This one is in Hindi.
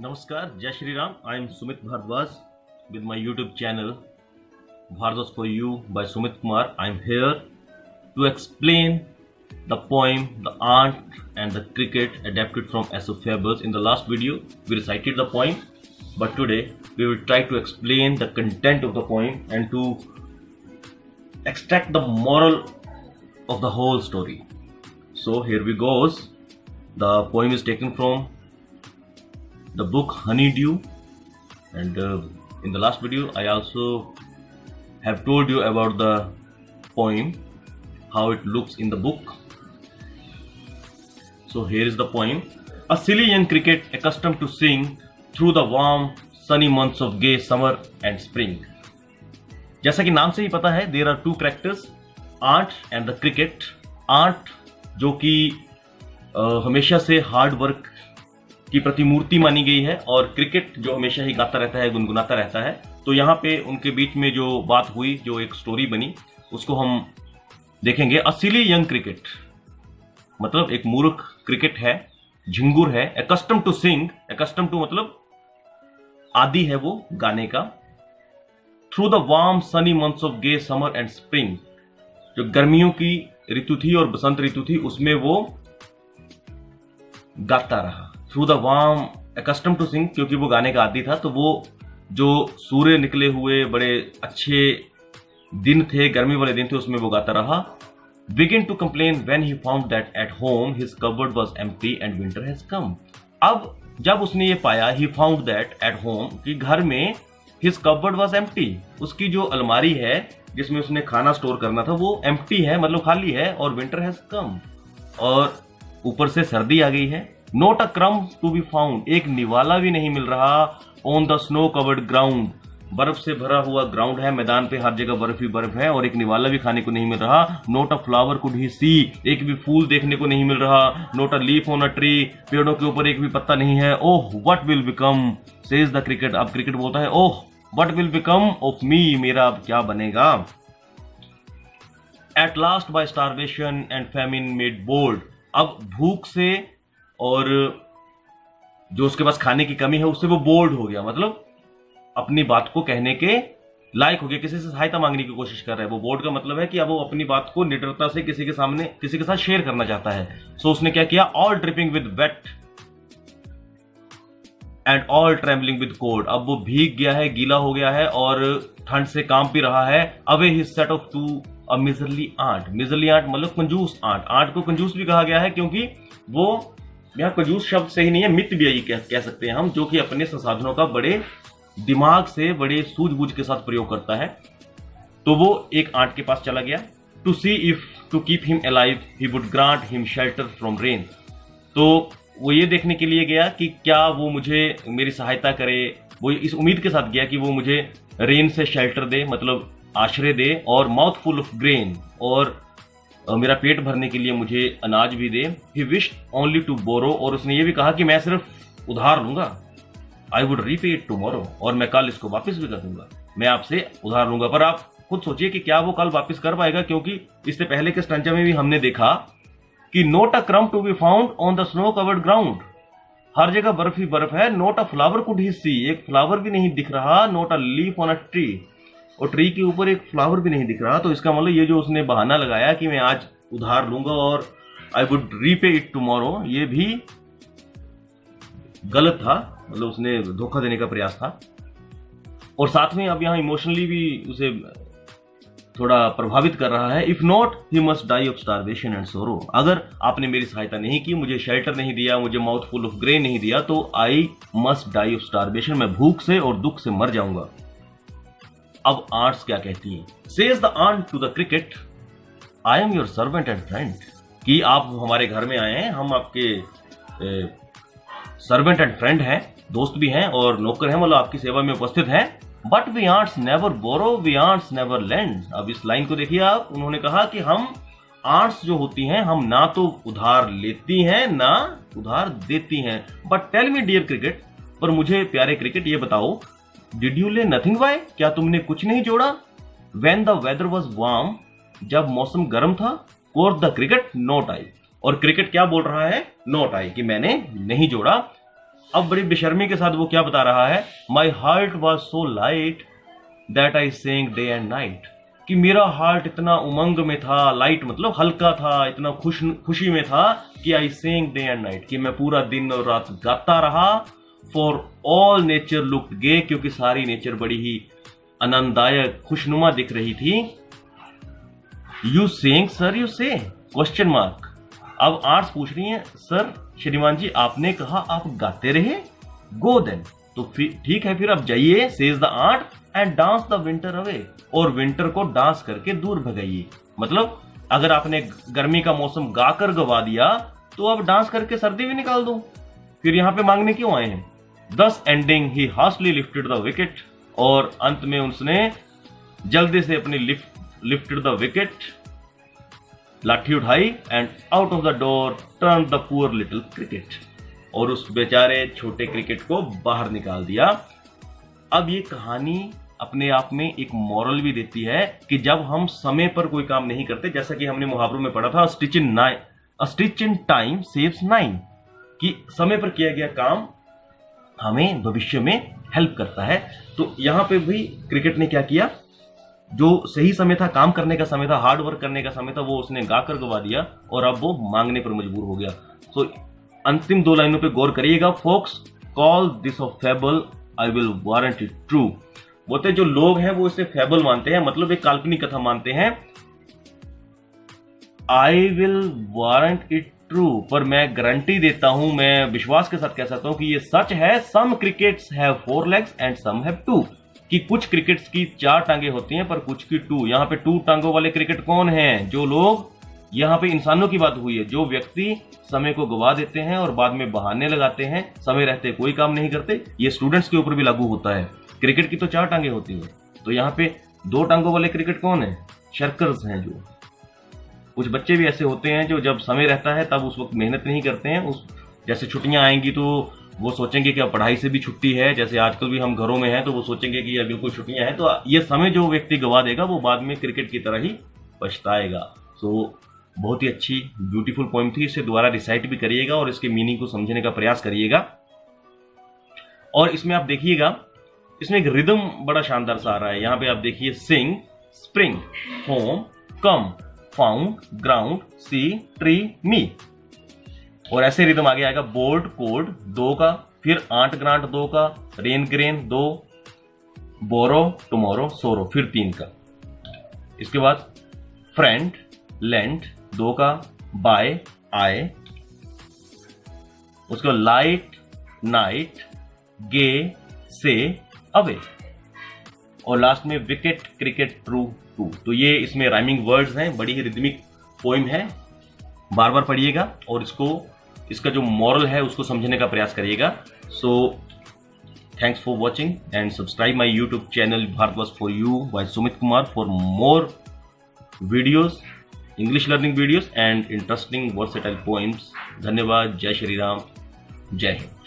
Namaskar, Jai Shri Ram. I am Sumit Bhardwaj with my YouTube channel Bhardwaj for You by Sumit Kumar. I am here to explain the poem The Ant and the Cricket adapted from Aesophables. In the last video, we recited the poem, but today we will try to explain the content of the poem and to extract the moral of the whole story. So here we goes. The poem is taken from the book Honeydew, and in the last video I also have told you about the poem, how it looks in the book. So here is the poem. A silly young cricket accustomed to sing through the warm sunny months of gay summer and spring. जैसा कि नाम से ही पता है, there are two characters, Ant and the cricket. Ant जो कि हमेशा से हार्ड वर्क की प्रतिमूर्ति मानी गई है, और क्रिकेट जो हमेशा ही गाता रहता है, गुनगुनाता रहता है. तो यहाँ पे उनके बीच में जो बात हुई, जो एक स्टोरी बनी, उसको हम देखेंगे. अ सिली यंग क्रिकेट मतलब एक मूर्ख क्रिकेट है, झिंगुर है. एक्स्टम टू सिंग, एक्स्टम टू मतलब आदि है वो गाने का. Through the warm sunny months of gay summer and spring, जो गर्मियों की ऋतु थी और बसंत ऋतु थी, उसमें वो गाता रहा. Through the warm, accustomed to sing क्योंकि वो गाने का आदी था, तो वो जो सूर्य निकले हुए बड़े अच्छे दिन थे, गर्मी वाले दिन थे, उसमें वो गाता रहा. Begin to complain when he found that at home his cupboard was empty and winter has come. अब जब उसने ये पाया, he found that at home, कि घर में हिज कबर्ड वाज एम्प्टी, उसकी जो अलमारी है जिसमें उसने खाना स्टोर करना था वो एम्प्टी है, मतलब खाली है. और विंटर हैज कम, और ऊपर से सर्दी आ गई है. Not a crumb to be found, एक निवाला भी नहीं मिल रहा. On the snow covered ground, बर्फ से भरा हुआ ग्राउंड है, मैदान पे हर जगह बर्फ ही बर्फ है, और एक निवाला भी खाने को नहीं मिल रहा. Not a flower could he see, एक भी फूल देखने को नहीं मिल रहा. Not a leaf on a tree, पेड़ों के ऊपर एक भी पत्ता नहीं है. Oh what will become, says the cricket. अब क्रिकेट बोलता है, oh what will become of me, मेरा अब क्या बनेगा. At last by starvation and famine made bold, अब भूख से और जो उसके पास खाने की कमी है उससे वो बोल्ड हो गया, मतलब अपनी बात को कहने के लायक हो गया, किसी से सहायता मांगने की कोशिश कर रहा है. वो बोल्ड का मतलब है कि अब वो अपनी बात को निडरता से किसी के सामने, किसी के साथ शेयर करना चाहता है. सो उसने क्या किया, all dripping with weight and all trembling with cold, अब वो भीग गया है, गीला हो गया है और ठंड से कांप भी रहा है. Away he set off to a miserly ant, miserly ant मतलब कंजूस आंट. आंट को कंजूस भी कहा गया है क्योंकि वो यहाँ कंजूस शब्द सही नहीं है, मित भी यही कह सकते हैं हम, जो कि अपने संसाधनों का बड़े दिमाग से, बड़े सूझबूझ के साथ प्रयोग करता है. तो वो एक आंट के पास चला गया. To see if to keep him alive he would grant him shelter from rain, तो वो ये देखने के लिए गया कि क्या वो मुझे, मेरी सहायता करे. वो इस उम्मीद के साथ गया कि वो मुझे रेन से शेल्टर दे, मतलब आश्रय दे, और माउथ फुल ऑफ ग्रेन, और मेरा पेट भरने के लिए मुझे अनाज भी दे. He wished only to borrow, और उसने ये भी कहा कि मैं सिर्फ उधार लूंगा. I would repay it tomorrow, और मैं कल इसको वापस भी कर दूंगा, मैं आपसे उधार लूंगा. पर आप खुद सोचिए कि क्या वो कल वापस कर पाएगा, क्योंकि इससे पहले के स्टंजा में भी हमने देखा कि not a crumb to be found on the snow covered ground, हर जगह बर्फ ही बर्फ है. Not a flower could he see, एक फ्लावर भी नहीं दिख रहा. Not a leaf on a tree, और ट्री के ऊपर एक फ्लावर भी नहीं दिख रहा. तो इसका मतलब ये जो उसने बहाना लगाया कि मैं आज उधार लूंगा और I would repay it tomorrow, ये भी गलत था, मतलब उसने धोखा देने का प्रयास था. और साथ में अब यहाँ इमोशनली भी उसे थोड़ा प्रभावित कर रहा है. If not he must die of starvation and sorrow, अगर आपने मेरी सहायता नहीं की, मुझे शेल्टर नहीं दिया, मुझे माउथ फुल ऑफ ग्रेन नहीं दिया, तो I must die of starvation, मैं भूख से और दुख से मर जाऊंगा. अब आंट्स क्या कहती हैं. Says the ant to the cricket, I am your servant and friend, कि आप हमारे घर में आए हैं, हम आपके सर्वेंट एंड फ्रेंड हैं, दोस्त भी हैं और नौकर हैं, मतलब आपकी सेवा में उपस्थित हैं. But we ants never borrow, we ants never lend. अब इस लाइन को देखिए आप, उन्होंने कहा कि हम आंट्स जो होती हैं, हम ना तो उधार लेती हैं ना उधार देती हैं. But tell me dear cricket, पर मुझे प्यारे क्रिकेट ये बताओ, did you lay nothing by, क्या तुमने कुछ नहीं जोड़ा. When the weather was warm, जब मौसम गर्म था. Course the cricket not I, और क्रिकेट क्या बोल रहा है, नॉट आई, कि मैंने नहीं जोड़ा. अब बड़ी बेशर्मी के साथ वो क्या बता रहा है, my heart was so light that I sang day and night, कि मेरा हार्ट इतना उमंग में था, लाइट मतलब हल्का था, इतना खुशी में था कि आई सेंग डे एंड नाइट, कि मैं पूरा दिन और रात गाता रहा। फॉर ऑल नेचर लुक्ड गे, क्योंकि सारी नेचर बड़ी ही आनंददायक खुशनुमा दिख रही थी। यू सेंग सर यू से क्वेश्चन मार्क। अब आर्ट्स पूछ रही है, सर श्रीमान जी आपने कहा आप गाते रहे, गो देन, तो ठीक है फिर अब जाइए, says the art, and dance the winter away, और विंटर को डांस करके दूर भगाइए। मतलब अगर आपने गर्मी का मौसम गाकर गवा दिया तो अब डांस करके सर्दी भी निकाल दो, फिर यहां पे मांगने क्यों आए हैं। दस ending he harshly lifted the wicket, और अंत में उसने जल्दी से अपनी लिफ्टेड द विकेट, लाठी उठाई, and out of the door turn the poor little cricket, और उस बेचारे छोटे क्रिकेट को बाहर निकाल दिया। अब ये कहानी अपने आप में एक मॉरल भी देती है कि जब हम समय पर कोई काम नहीं करते, जैसा कि हमने मुहावरों में पढ़ा था, स्टिच इन टाइम सेव्स 9, कि समय पर किया गया काम हमें भविष्य में हेल्प करता है। तो यहां पे भी क्रिकेट ने क्या किया, जो सही समय था, काम करने का समय था, हार्ड वर्क करने का समय था, वो उसने गाकर गवा दिया और अब वो मांगने पर मजबूर हो गया। तो अंतिम 2 लाइनों पे गौर करिएगा। Folks call this a fable, I will warrant it true. बोलते जो लोग हैं वो इसे फेबल मानते हैं, मतलब एक काल्पनिक कथा मानते हैं। आई विल वारंट इट ट्रू, पर मैं गारंटी देता हूं, मैं विश्वास के साथ कह सकता हूं कि ये सच है। Some crickets have 4 legs and some have 2, कि कुछ क्रिकेट्स की 4 टांगे होती हैं पर कुछ की 2। यहां पे 2 टांगों वाले क्रिकेट कौन हैं, जो लोग, यहां पे इंसानों की बात हुई है, जो व्यक्ति समय को गवा देते हैं और बाद में बहाने लगाते हैं, समय रहते कोई काम नहीं करते। ये स्टूडेंट्स के ऊपर भी लागू होता है। क्रिकेट की तो 4 टांगे होती हैं, तो यहाँ पे 2 टांगों वाले क्रिकेट कौन है, शर्कर्स हैं। जो कुछ बच्चे भी ऐसे होते हैं जो जब समय रहता है तब उस वक्त मेहनत नहीं करते हैं, उस जैसे छुट्टियां आएंगी तो वो सोचेंगे कि अब पढ़ाई से भी छुट्टी है, जैसे आजकल भी हम घरों में हैं तो वो सोचेंगे कि अब बिल्कुल छुट्टियां हैं, तो ये समय जो व्यक्ति गवा देगा वो बाद में क्रिकेट की तरह ही पछताएगा। सो बहुत ही अच्छी ब्यूटीफुल पोएम थी, इसे दोबारा रिसाइट भी करिएगा और इसके मीनिंग को समझने का प्रयास करिएगा। और इसमें आप देखिएगा, इसमें एक रिदम बड़ा शानदार सा आ रहा है। यहाँ पे आप देखिए, सिंग, स्प्रिंग, होम, कम, फाउंड, ग्राउंड, सी, ट्री, मी, और ऐसे रिदम आगे आएगा। बोर्ड, कोड 2 का, फिर आंट ग्रांट 2 का, रेन ग्रेन 2, बोरो, टुमारो, सोरो, फिर 3 का। इसके बाद फ्रेंड, लेंट 2 का, बाय, आए, उसके बाद लाइट, नाइट, गे, से, अवे, और लास्ट में विकेट, क्रिकेट, ट्रू, टू। तो ये इसमें राइमिंग वर्ड्स हैं, बड़ी ही रिदमिक पोइम है, बार बार पढ़िएगा और इसका जो मॉरल है उसको समझने का प्रयास करिएगा। So thanks for watching and subscribe my YouTube channel Bharatvarsh for you by Sumit Kumar for more videos, English learning videos and interesting versatile poems. धन्यवाद। जय श्री राम, जय हिंद।